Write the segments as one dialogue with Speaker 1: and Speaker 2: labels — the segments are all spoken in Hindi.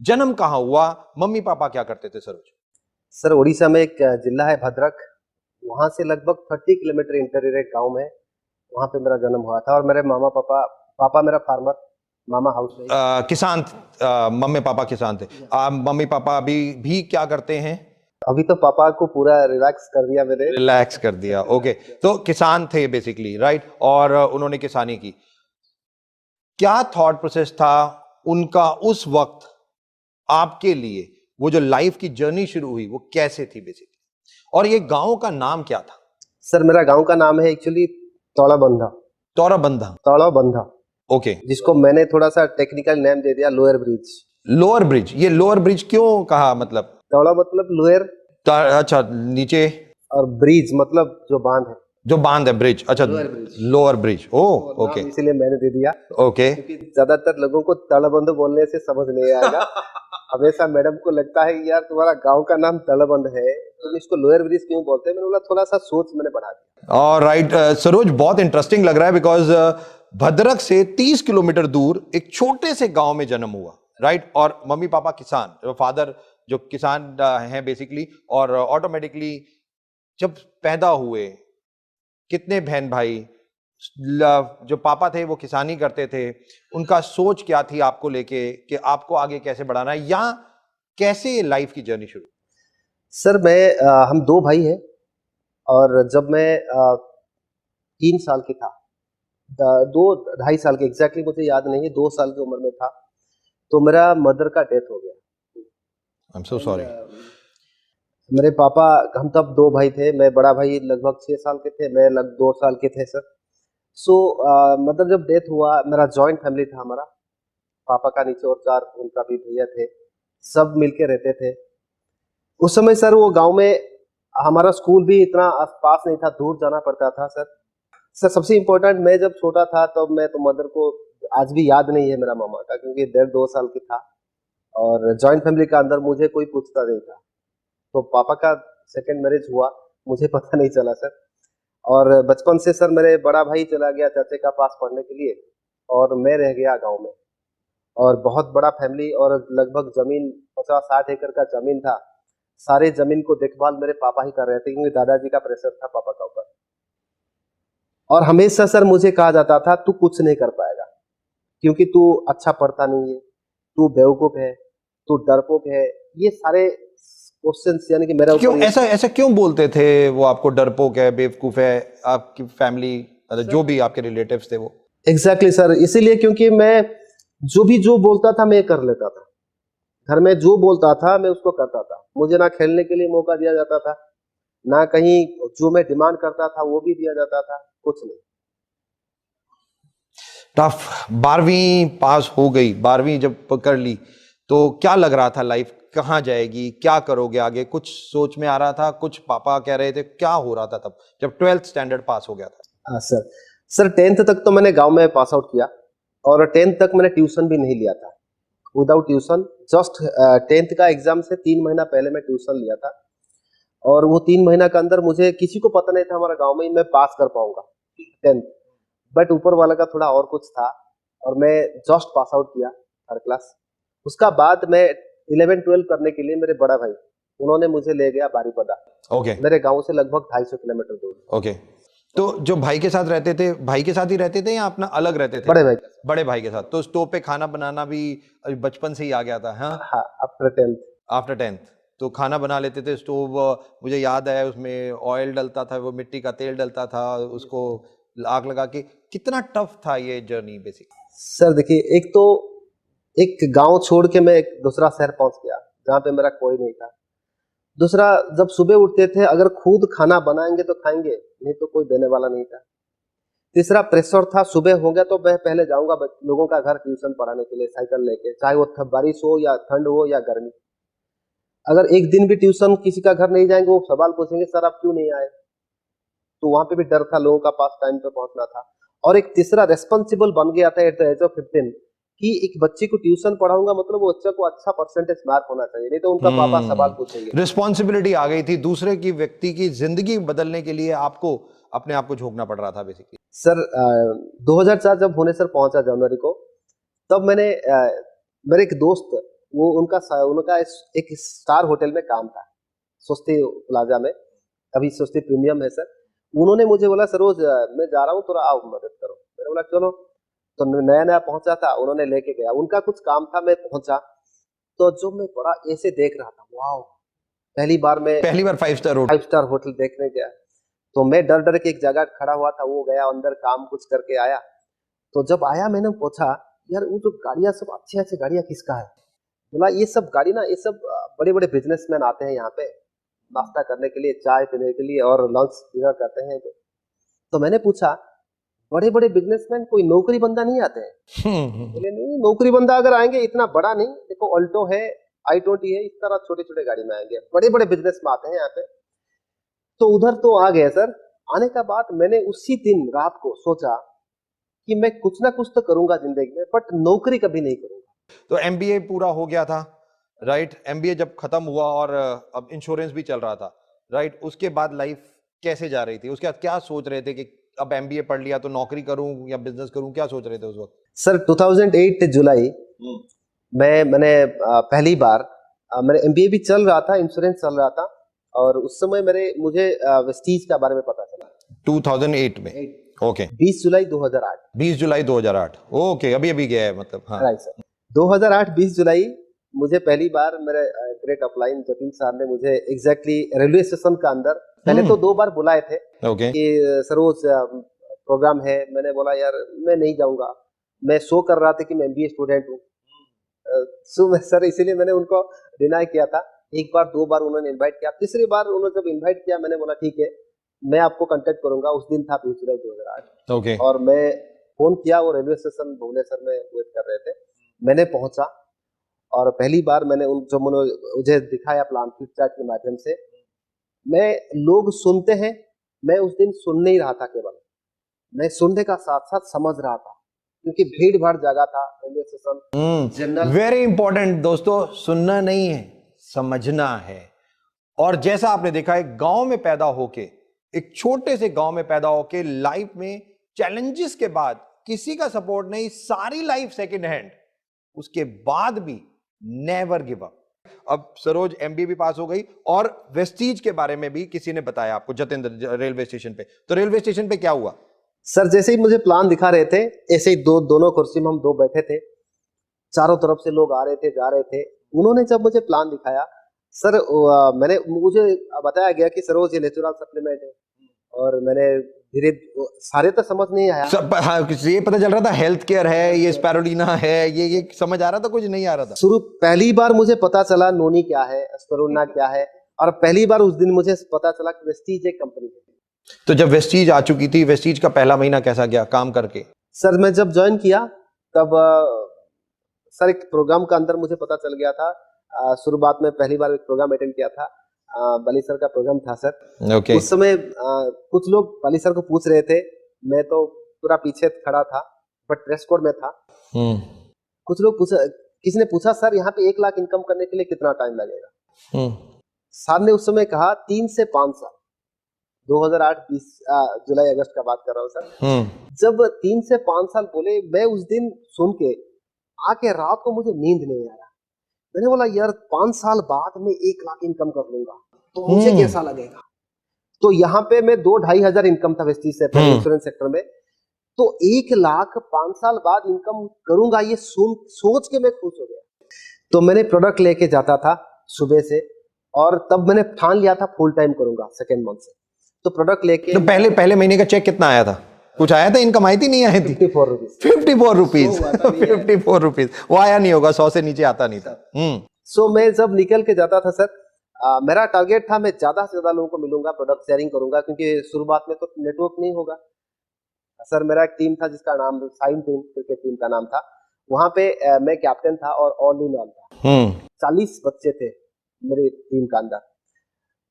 Speaker 1: जन्म कहाँ हुआ, मम्मी पापा क्या करते थे सरोज?
Speaker 2: सर उड़ीसा में एक जिला है भद्रक, वहां से लगभग 30 किलोमीटर इंटीरियर एक गांव में, वहां पे मेरा जन्म हुआ था। और मेरे मामा पापा, पापा मेरा फार्मर, मामा हाउस वाइफ।
Speaker 1: किसान, मम्मी पापा किसान थे। मम्मी पापा अभी भी क्या करते हैं?
Speaker 2: अभी तो पापा को पूरा रिलैक्स कर दिया मैंने।
Speaker 1: रिलैक्स कर दिया, ओके। तो किसान थे बेसिकली, राइट? और उन्होंने किसानी की। क्या थॉट प्रोसेस था उनका उस वक्त आपके लिए? वो जो लाइफ की जर्नी शुरू हुई वो कैसे थी बेसिकली? और ये गांव का नाम क्या था?
Speaker 2: सर मेरा गांव का नाम है एक्चुअली तौड़ाबंधा।
Speaker 1: तौराबंधा,
Speaker 2: तौड़ाबंधा,
Speaker 1: ओके।
Speaker 2: जिसको मैंने थोड़ा सा टेक्निकल नेम दे दिया लोअर ब्रिज।
Speaker 1: लोअर ब्रिज, ये लोअर ब्रिज क्यों कहा, मतलब?
Speaker 2: तौड़ा मतलब लोअर,
Speaker 1: अच्छा, नीचे।
Speaker 2: और ब्रिज मतलब जो बांध है,
Speaker 1: जो बांध है, ब्रिज, अच्छा। लोअर ब्रिज, ओ ओके,
Speaker 2: इसीलिए मैंने दे दिया।
Speaker 1: ओके।
Speaker 2: क्योंकि ज्यादातर लोगों को तड़बंध बोलने से समझ नहीं आएगा। हमेशा मैडम को लगता है कि यार तुम्हारा गांव का नाम तड़बंध है, तुम इसको लोअर ब्रिज क्यों बोलते हैं? मैंने बोला थोड़ा सा सोच मैंने बढ़ा दिया।
Speaker 1: और राइट, सरोज, बहुत इंटरेस्टिंग लग रहा है बिकॉज भद्रक से 30 किलोमीटर दूर एक छोटे से गांव में जन्म हुआ, राइट? और मम्मी पापा किसान, फादर जो किसान हैं बेसिकली, और ऑटोमेटिकली जब पैदा हुए, कितने बहन भाई? जो पापा थे वो किसानी करते थे, उनका सोच क्या थी आपको लेके कि आपको आगे कैसे बढ़ाना है, या कैसे लाइफ की जर्नी शुरू?
Speaker 2: सर हम दो भाई हैं, और जब मैं 3 साल की था, 2 ढाई साल के, एग्जैक्टली मुझे याद नहीं है, 2 साल की उम्र में था, तो मेरा मदर का डेथ हो गया।
Speaker 1: I am so sorry.
Speaker 2: मेरे पापा, हम तब दो भाई थे, मैं बड़ा भाई लगभग 6 साल के थे, मैं लगभग 2 साल के थे सर। सो मतलब जब डेथ हुआ, मेरा जॉइंट फैमिली था हमारा, पापा का नीचे और 4 उनका भी भैया थे, सब मिलके रहते थे। उस समय सर वो गांव में हमारा स्कूल भी इतना पास नहीं था, दूर जाना पड़ता था सर। सर सबसे इम्पोर्टेंट, मैं जब छोटा था तब मैं तो मदर को आज भी याद नहीं है मेरा मामा का, क्योंकि 1.5-2 साल की था, और जॉइंट फैमिली का अंदर मुझे कोई पूछता नहीं था। तो पापा का सेकंड मैरिज हुआ, मुझे पता नहीं चला सर। और बचपन से सर मेरे बड़ा भाई चला गया चाचे का पास पढ़ने के लिए, और मैं रह गया गांव में। और बहुत बड़ा फैमिली, और लगभग जमीन 50-60 एकड़ का जमीन था। सारे जमीन को देखभाल मेरे पापा ही कर रहे थे, क्योंकि दादाजी का प्रेशर था पापा का ऊपर। और हमेशा सर मुझे कहा जाता था तू कुछ नहीं कर पाएगा, क्योंकि तू अच्छा पढ़ता नहीं है, तू बेवकूफ है, तू डरपोक है। ये सारे क्वेश्चंस यानी कि मेरे
Speaker 1: क्यों
Speaker 2: ऊपर
Speaker 1: ऐसा ऐसा क्यों बोलते थे वो आपको? डरपोक है, बेवकूफ है, आपकी फैमिली, जो भी आपके रिलेटिव्स थे वो?
Speaker 2: एग्जैक्टली सर, इसीलिए क्योंकि मैं जो बोलता था मैं कर लेता था। घर में जो बोलता था मैं उसको करता था। मुझे ना खेलने के लिए मौका दिया जाता था, ना कहीं जो मैं डिमांड करता था वो भी दिया जाता था, कुछ नहीं।
Speaker 1: टफ। 12वीं पास हो गई, 12वीं जब पकड़ ली तो क्या लग रहा था? लाइफ कहाँ जाएगी, क्या करोगे आगे? कुछ सोच में आ रहा था? कुछ पापा कह रहे थे? क्या हो रहा था तब जब 12th स्टैंडर्ड पास हो गया था?
Speaker 2: हाँ सर 10th तक तो मैंने गांव में पास आउट किया, और 10th तक मैंने ट्यूशन भी नहीं लिया था। विदाउट ट्यूशन, जस्ट 10th का एग्जाम से 3 महीना पहले मैं ट्यूशन लिया था। और वो 3 महीना के अंदर मुझे किसी को पता नहीं था हमारा गांव में मैं पास कर पाऊंगा 10th, बट ऊपर वाला का थोड़ा और कुछ था, और मैं जस्ट पास आउट किया 3rd क्लास। उसका बाद मैं 11-12 करने के लिए मेरे बड़ा भाई, उन्होंने मुझे ले गया बारीपदा,
Speaker 1: ओके,
Speaker 2: मेरे गांव से लगभग 250 किलोमीटर दूर।
Speaker 1: ओके। तो जो भाई के साथ रहते थे, भाई के साथ ही रहते थे या अपना अलग रहते थे?
Speaker 2: बड़े भाई।
Speaker 1: बड़े भाई के साथ। तो स्टोव पे खाना बनाना भी बचपन से ही आ गया था? हाँ,
Speaker 2: हाँ, आफ्टर 10th।
Speaker 1: आफ्टर 10th तो खाना बना लेते थे। स्टोव, मुझे याद है उसमें ऑयल डलता था, वो मिट्टी का तेल डलता था, उसको आग लगा के। कितना टफ था ये जर्नी बेसिक?
Speaker 2: सर देखिए, एक तो एक गांव छोड़ के मैं एक दूसरा शहर पहुंच गया जहाँ पे मेरा कोई नहीं था। दूसरा, जब सुबह उठते थे अगर खुद खाना बनाएंगे तो खाएंगे, नहीं तो कोई देने वाला नहीं था। तीसरा प्रेशर था, सुबह हो गया तो मैं पहले जाऊंगा लोगों का घर ट्यूशन पढ़ाने के लिए साइकिल लेके, चाहे वो बारिश हो या ठंड हो या गर्मी। अगर एक दिन भी ट्यूशन किसी का घर नहीं जाएंगे, वो सवाल पूछेंगे सर आप क्यों नहीं आए। तो वहां पे भी डर था, लोगों का पास टाइम पे पहुंचना था। और एक तीसरा रेस्पॉन्सिबल बन गया था एट द एज ऑफ 15 कि एक बच्चे को ट्यूशन पढ़ाऊंगा, मतलब वो बच्चे को अच्छा परसेंटेज मार्क होना चाहिए, नहीं तो उनका पापा सवाल पूछेंगे।
Speaker 1: रिस्पॉन्सिबिलिटी आ गई थी, दूसरे की व्यक्ति की जिंदगी बदलने के लिए आपको अपने आप को झोंकना पड़ रहा था बेसिकली।
Speaker 2: सर 2004 जब भुवनेश्वर पहुंचा जनवरी को, तब मेरे एक दोस्त वो उनका एक स्टार होटल में काम था, स्वस्ति प्लाजा में, अभी स्वस्ति प्रीमियम है सर। उन्होंने मुझे बोला सरोज मैं जा रहा हूँ, थोड़ा आओ मदद करो। मैंने बोला चलो। तो नया नया पहुंचा था, उन्होंने लेके गया, उनका कुछ काम था, मैं पहुंचा तो जो मैं बड़ा ऐसे देख रहा था, वाह, पहली बार
Speaker 1: 5 स्टार होटल।
Speaker 2: 5 स्टार होटल देखने गया। तो मैं डर डर के एक जगह खड़ा हुआ था, वो गया अंदर काम कुछ करके आया। तो जब आया मैंने पूछा यार वो जो गाड़ियां सब अच्छी अच्छी गाड़ियां किसका है? बोला ये सब गाड़ी ना, ये सब बड़े बड़े बिजनेसमैन आते हैं यहाँ पे नाश्ता करने के लिए, चाय पीने के लिए और लंच डिनर करते हैं। तो मैंने पूछा बड़े बड़े बिजनेसमैन कोई नौकरी बंदा नहीं आते हैं? बोले नहीं, नौकरी बंदा अगर आएंगे इतना बड़ा नहीं, देखो ऑल्टो है, i20 है, इस तरह छोटे छोटे गाड़ी में आएंगे, बड़े बड़े बिजनेस में आते हैं यहाँ पे। तो उधर तो आ गए सर। आने का बाद मैंने उसी दिन रात को सोचा कि मैं कुछ ना कुछ तो करूंगा जिंदगी में, बट नौकरी कभी नहीं करूंगा।
Speaker 1: तो एमबीए पूरा हो गया था, राइट? एमबीए जब खत्म हुआ और अब इंश्योरेंस भी चल रहा था, राइट? उसके बाद लाइफ कैसे जा रही थी? उसके बाद क्या सोच रहे थे कि अब एमबीए पढ़ लिया तो नौकरी करूं या बिजनेस करूं? क्या सोच रहे थे उस वक्त?
Speaker 2: सर 2008 जुलाई मैंने पहली बार मेरे एमबीए भी चल रहा था, इंश्योरेंस चल रहा था, और उस समय मुझे वेस्टीज के बारे में पता चला
Speaker 1: 2008 में। ओके।
Speaker 2: 20 जुलाई 2008।
Speaker 1: 20 जुलाई 2008। ओके, अभी अभी गया है मतलब। हाँ
Speaker 2: राइट सर। 2008 20 जुलाई मुझे पहली बार मेरे ग्रेट अपलाइन जतिन साहब ने मुझे एग्जैक्टली रेलवे स्टेशन का अंदर, पहले तो 2 बार बुलाए थे कि सरोज प्रोग्राम है। मैंने बोला यार मैं नहीं जाऊंगा, मैं शो कर रहा था कि मैं एमबीए स्टूडेंट हूँ। सर इसीलिए मैंने उनको डिनाई किया था। एक बार 2 बार उन्होंने इनवाइट किया, तीसरी बार उन्होंने जब इनवाइट किया मैंने बोला ठीक है मैं आपको कांटेक्ट करूंगा। उस दिन था 20 जुलाई 2008।
Speaker 1: ओके।
Speaker 2: और मैं फोन किया, वो रेलवे स्टेशन भुवनेश्वर में वेट कर रहे थे। मैंने पहुंचा और पहली बार मैंने मुझे दिखाया प्लान फ्लिप चार्ट के माध्यम से। मैं लोग सुनते हैं, मैं उस दिन सुन नहीं रहा था, केवल मैं सुनने का साथ साथ समझ रहा था, क्योंकि भीड़ भाड़ जगह था railway station general.
Speaker 1: Very important दोस्तों, सुनना नहीं है, समझना है। और जैसा आपने देखा है, गांव में पैदा होके, एक छोटे से गांव में पैदा होके, लाइफ में चैलेंजेस के बाद किसी का सपोर्ट नहीं, सारी लाइफ सेकंड हैंड, उसके बाद भी नेवर गिव अप। अब सरोज एमबीए भी पास हो गई और वेस्टीज के बारे में भी किसी ने बताया आपको, जतेंद्र, रेलवे स्टेशन पे। तो रेलवे स्टेशन पे क्या हुआ?
Speaker 2: सर जैसे ही मुझे प्लान दिखा रहे थे, ऐसे ही दोनों कुर्सी में हम 2 बैठे थे, चारों तरफ से लोग आ रहे थे जा रहे थे। उन्होंने जब मुझे प्लान दिखाया सर, मुझे बताया गया कि सरोज ये नेचुरल सप्लीमेंट है, और मैंने धीरे सारे तो समझ नहीं आया।
Speaker 1: हाँ, ये पता चल रहा था हेल्थ केयर है, ये स्पैरुलिना है, ये समझ आ रहा था, कुछ नहीं आ रहा था।
Speaker 2: शुरू पहली बार मुझे पता चला नोनी क्या है, स्पैरुलिना क्या है, और पहली बार उस दिन मुझे पता चला कि वेस्टीज एक कंपनी है।
Speaker 1: तो जब वेस्टीज आ चुकी थी, वेस्टीज का पहला महीना कैसा गया काम करके?
Speaker 2: सर मैं जब ज्वाइन किया तब सर एक प्रोग्राम का अंदर मुझे पता चल गया था। शुरुआत में पहली बार एक प्रोग्राम अटेंड किया था, बली सर का प्रोग्राम था सर।
Speaker 1: ओके।
Speaker 2: उस समय कुछ लोग बली सर को पूछ रहे थे, मैं तो पूरा पीछे खड़ा था बट ड्रेस कोड में था। कुछ लोग किसी ने पूछा सर यहाँ पे 1 लाख इनकम करने के लिए कितना टाइम लगेगा? सर ने उस समय कहा 3 से 5 साल। 2008 20 जुलाई अगस्त का बात कर रहा हूँ सर। जब 3 से 5 साल बोले, मैं उस दिन सुन के आके रात को मुझे नींद नहीं आया। मैंने बोला यार 5 साल बाद में 1 लाख इनकम कर लूंगा तो मुझे कैसा लगेगा? तो यहाँ पे मैं 2-2.5 हजार इनकम था वेस्टीज से इंश्योरेंस सेक्टर में। तो 1 लाख 5 साल बाद इनकम करूंगा, ये सोच के मैं खुश हो गया। तो मैंने प्रोडक्ट लेके जाता था सुबह से, और तब मैंने ठान लिया था फुल टाइम करूंगा सेकेंड मंथ से। तो प्रोडक्ट लेके,
Speaker 1: तो पहले महीने का चेक कितना आया था? कुछ आया था? इनकम आई थी, नहीं आई थी?
Speaker 2: 54 रुपीज।
Speaker 1: 54 रुपीज 54 रुपीज, वो आया नहीं होगा, 100 से नीचे आता नहीं था।
Speaker 2: सो मैं जब निकल के जाता था सर, मेरा टारगेट था मैं ज्यादा से ज्यादा लोगों को मिलूंगा, प्रोडक्ट शेयरिंग करूंगा, क्योंकि शुरुआत में तो नेटवर्क नहीं होगा सर। मेरा एक टीम था जिसका नाम साइन टीम, क्रिकेट टीम का नाम था। वहां पे मैं कैप्टन था और ऑल इन ऑल था। 40 बच्चे थे मेरे टीम का अंदर।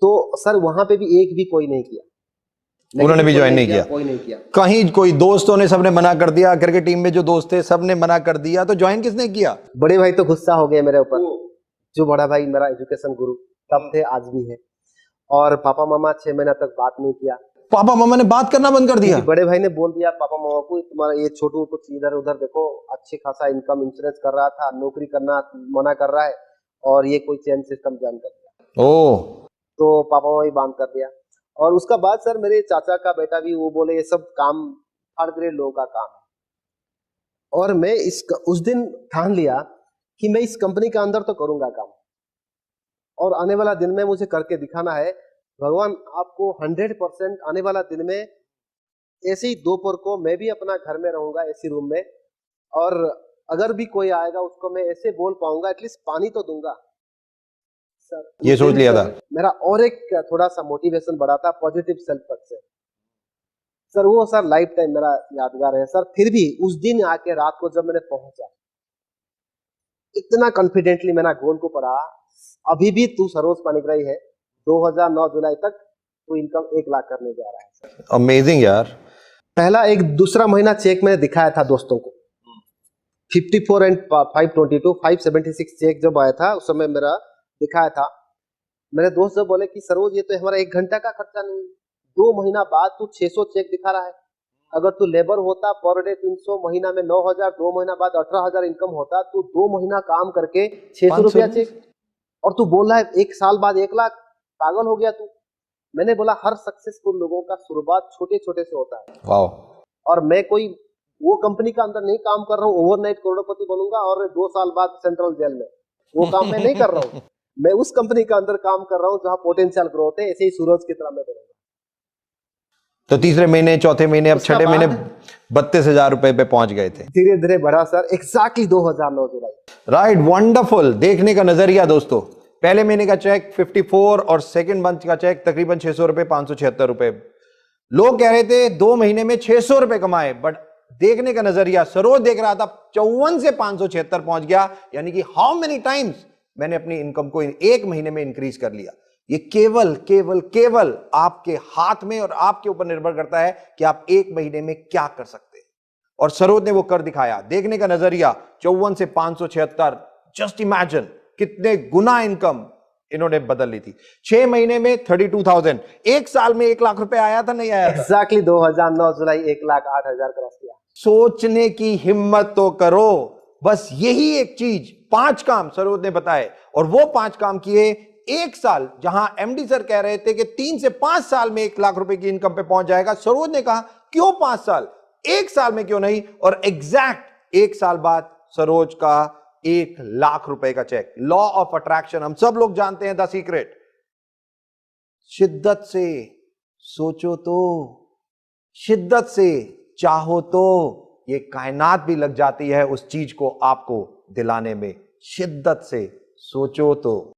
Speaker 2: तो सर वहां पे भी एक भी कोई नहीं किया,
Speaker 1: उन्होंने भी ज्वाइन नहीं किया,
Speaker 2: कोई नहीं किया।
Speaker 1: कहीं कोई दोस्तों ने, सबने मना कर दिया, क्रिकेट टीम में जो दोस्त थे सबने मना कर दिया, तो ज्वाइन किसने किया?
Speaker 2: बड़े भाई तो गुस्सा हो गए मेरे ऊपर। जो बड़ा भाई मेरा एजुकेशन गुरु तब थे, आज भी है। और पापा मामा 6 महीना तक बात नहीं किया।
Speaker 1: पापा मम्मा ने बात करना बंद कर दिया?
Speaker 2: क्योंकि बड़े भाई ने बोल दिया पापा मामा को, तुम्हारा ये छोटू कुछ इधर उधर देखो, अच्छे खासा इनकम इंश्योरेंस कर रहा था, नौकरी करना मना कर रहा है, और ये कोई चेन सिस्टम ज्वाइन कर दिया।
Speaker 1: ओह,
Speaker 2: तो पापा वही बांध कर दिया। और उसका बाद सर मेरे चाचा का बेटा भी वो बोले ये सब काम थर्ड ग्रेड लोगों का काम है। और मैं उस दिन ठान लिया कि मैं इस कंपनी के अंदर तो करूंगा काम, और आने वाला दिन में मुझे करके दिखाना है। भगवान आपको 100% आने वाला दिन में ऐसे ही दोपहर को मैं भी अपना घर में रहूंगा एसी रूम में, और अगर भी कोई आएगा उसको मैं ऐसे बोल पाऊंगा, एटलीस्ट पानी तो दूंगा सर।
Speaker 1: ये सोच लिया था?
Speaker 2: मेरा और एक थोड़ा सा मोटिवेशन बढ़ा था, पॉजिटिव सेल्फ टॉक से सर। वो सर लाइफ टाइम मेरा यादगार है सर। फिर भी उस दिन आके रात को जब मैंने पहुंचा, इतना कॉन्फिडेंटली मैंने गोल को पढ़ा, अभी भी तू सरोज पाणिग्राही है, 2009 जुलाई तक तू इनकम 1 लाख करने जा रहा है सर।
Speaker 1: अमेजिंग यार।
Speaker 2: पहला एक दूसरा महीना चेक मैंने दिखाया था दोस्तों को, 54 एंड 522 576 चेक जब आया था उस समय मेरा दिखाया था। मेरे दोस्त जब बोले कि सरोज ये तो हमारा 1 घंटा का खर्चा नहीं, 2 महीना बाद तू 600 चेक दिखा रहा है, अगर तू लेबर होता पर डे 300, महीना में 9,000, 2 महीना बाद 18,000 इनकम होता, तू 2 महीना काम करके 600 रुपया चेक, और तू बोल रहा है 1 साल बाद 1 लाख, पागल हो गया तू। मैंने बोला हर सक्सेसफुल लोगों का शुरुआत छोटे छोटे से होता है।
Speaker 1: वाओ।
Speaker 2: और मैं कोई वो कंपनी का अंदर नहीं काम कर रहा हूँ ओवरनाइट करोड़पति बनूंगा और 2 साल बाद सेंट्रल जेल में, वो काम मैं नहीं कर रहा हूँ। मैं उस कंपनी का अंदर काम कर रहा हूँ जहां पोटेंशियल ग्रोथ है, ऐसे ही सूरज की तरह मैं बनूंगा।
Speaker 1: तो तीसरे महीने, चौथे महीने, अब छठे महीने 32,000 रुपए पे पहुंच गए थे।
Speaker 2: धीरे धीरे बढ़ा सर, एग्जैक्टली 2009 जुलाई।
Speaker 1: Right, wonderful. देखने का नजरिया दोस्तों, पहले महीने का चेक 54 और सेकंड मंथ का चेक तकरीबन 600 रुपए, 576 रुपए। लोग कह रहे थे 2 महीने में 600 रुपए कमाए, बट देखने का नजरिया, सरोज देख रहा था 54 से 576 पहुंच गया, यानी कि हाउ मेनी टाइम्स मैंने अपनी इनकम को 1 महीने में इंक्रीज कर लिया। ये केवल केवल केवल आपके हाथ में और आपके ऊपर निर्भर करता है कि आप 1 महीने में क्या कर सकते हैं, और सरोज ने वो कर दिखाया। देखने का नजरिया 54 से 576, जस्ट इमेजिन कितने गुना इनकम इन्होंने बदल ली थी। 6 महीने में 32,000, 1 साल में 1 लाख रुपए आया था, नहीं आया था?
Speaker 2: एग्जैक्टली 2009 जुलाई 1,08,000 क्रॉस किया।
Speaker 1: सोचने की हिम्मत तो करो, बस यही एक चीज, 5 काम सरोज ने बताए, और वो 5 काम किए 1 साल। जहां एमडी सर कह रहे थे कि 3 से 5 साल में 1 लाख रुपए की इनकम पे पहुंच जाएगा, सरोज ने कहा क्यों 5 साल, 1 साल में क्यों नहीं? और एग्जैक्ट 1 साल बाद सरोज का 1 लाख रुपए का चेक। लॉ ऑफ अट्रैक्शन हम सब लोग जानते हैं, द सीक्रेट। शिद्दत से सोचो तो, शिद्दत से चाहो तो ये कायनात भी लग जाती है उस चीज को आपको दिलाने में। शिद्दत से सोचो तो।